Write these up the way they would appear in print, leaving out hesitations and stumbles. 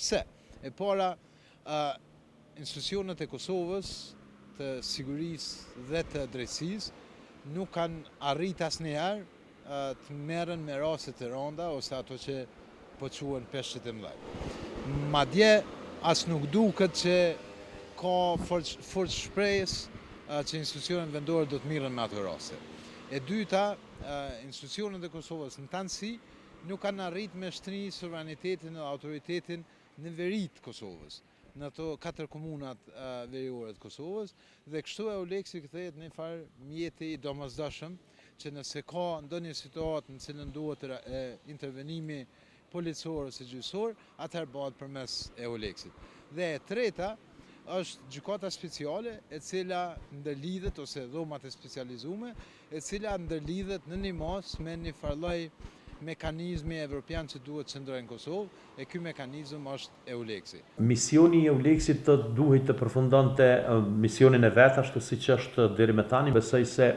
Pse? E para, institucionet e Kosovës të sigurisë dhe të drejtësisë nuk kanë arrit asnjëherë të merren me raste të rënda ose ato që po quhen peshqit e mëdhenj. Madje as nuk duket që ka forcë shprehjes që institucionet vendore do të mirren me ato raste. E dyta, institucionet e Kosovës në tanësi nuk kanë arrit me shtri sovranitetin dhe autoritetin në veri të Kosovës, në ato 4 komunat veriore të Kosovës, dhe kështu EULEX-i kthehet në një farë mjeti i domosdoshëm që nëse ka ndonjë situatë në cilën duhet intervenimi policor ose gjyqësor, atëherë bëhet përmes EULEX-it. Dhe e treta është gjykata speciale, e cila ndërlidhet ose dhomat e specializume, e cila ndërlidhet në një mos me një farlloj mekanizmi evropian që duhet të qëndrojë në Kosovë, e ky mekanizëm është EULEX-i. Misioni i EULEX-it të duhet të përfundonte misionin e vet ashtu siç është deri më tani. Besoj se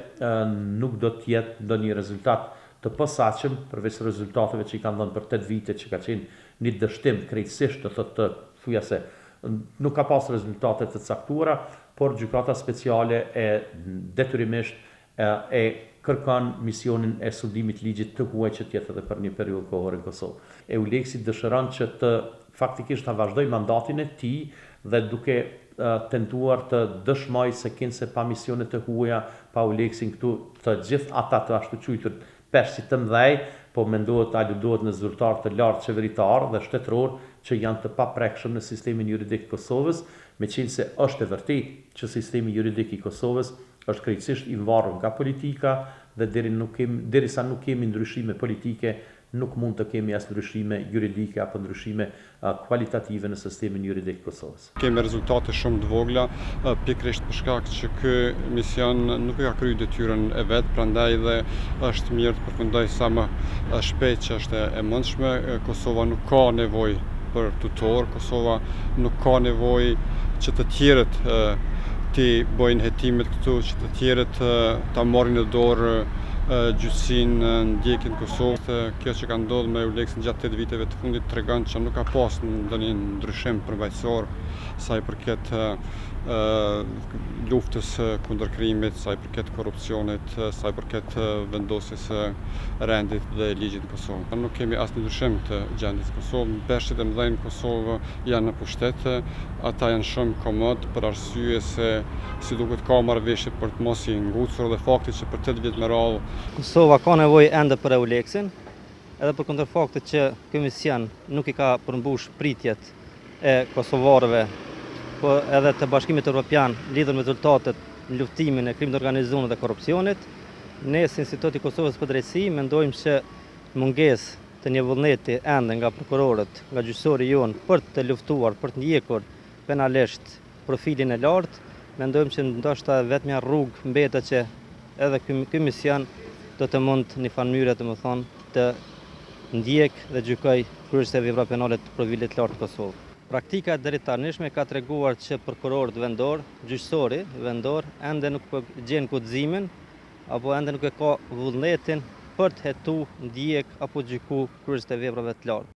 nuk do të jetë ndonjë rezultat të posaçëm përveç rezultateve që i kanë dhënë për 8 vite, që ka qenë një dështim krejtësisht të thotë të thuja se nuk ka pas rezultate të caktuara, por gjykata speciale detyrimisht e kërkon misionin e studimit ligjit të huaj që tjetë edhe për një periudhë kohore në Kosovë. EULEX-i dëshiron që të faktikisht të vazhdoj mandatin e tij dhe duke tentuar të dëshmoj se kinse pa misionet të huaja, pa EULEX-in këtu, të gjithë ata të ashtu quajtur peshqit të mëdhej, po mendohet aludohet në zyrtar të lartë qeveritar dhe shtetëror që janë të paprekshëm në sistemin juridik të Kosovës, meqense është e vërtetë që sistemi juridik i Kosovës është krejtësisht i varur nga politika dhe derisa nuk kemi ndryshime politike, nuk mund të kemi as ndryshime juridike apo ndryshime kualitative në sistemin juridik të Kosovës. Kemi rezultate shumë të vogla, pikërisht për shkak që ky mision nuk e ka kryer detyrën e vet, prandaj dhe është mirë të përfundoj sa më shpejt që është e mundshme. Kosova nuk ka nevojë për tutor, Kosova nuk ka nevojë që të tjerët ti bojnë hetimet këtu, që të tjerët ta marrin në dorë gjyqësinë, ndjekin Kosovë. Kjo që ka ndodhur me EULEX-in gjatë 8 viteve të fundit tregon që nuk ka pas ndonjë ndryshim përmbajtësor sa i përket luftës kundër krimit, sa i përket korrupsionit, sa i përket vendosjes së rendit dhe ligjit në Kosovë. Nuk kemi asnjë ndryshim të gjendjes në Kosovë. Peshqit e mëdhenj në Kosovë janë në pushtet, ata janë shumë komod për arsye se si duket ka marrëveshje për të mos i ngucur dhe fakti që për 8 vjet me radhë Kosova ka nevojë ende për EULEX-in, edhe për kundër faktit që ky mision nuk i ka përmbush pritjet e kosovarëve, po edhe të Bashkimit Evropian lidhur me rezultatet në luftimin e krimit të organizuar dhe korrupsionit. Ne si Instituti i Kosovës për drejtësi mendojmë se mungesë të një vullneti ende nga prokurorët, nga gjyqësori jonë për të luftuar, për të ndjekur penalisht profilin e lartë, mendojmë që ndoshta vetmja rrugë mbetet që edhe ky mision do të mund në një mënyrë të ndjek dhe gjykoj kryerësit e veprave penale të profilit lartë të Kosovës. Praktika e deri tanishme ka treguar që prokurorët vendor, gjyqësori vendor ende nuk gjen guximin apo ende nuk e ka vullnetin për të hetu, ndjek apo gjyku kryerësit e veprave të lartë.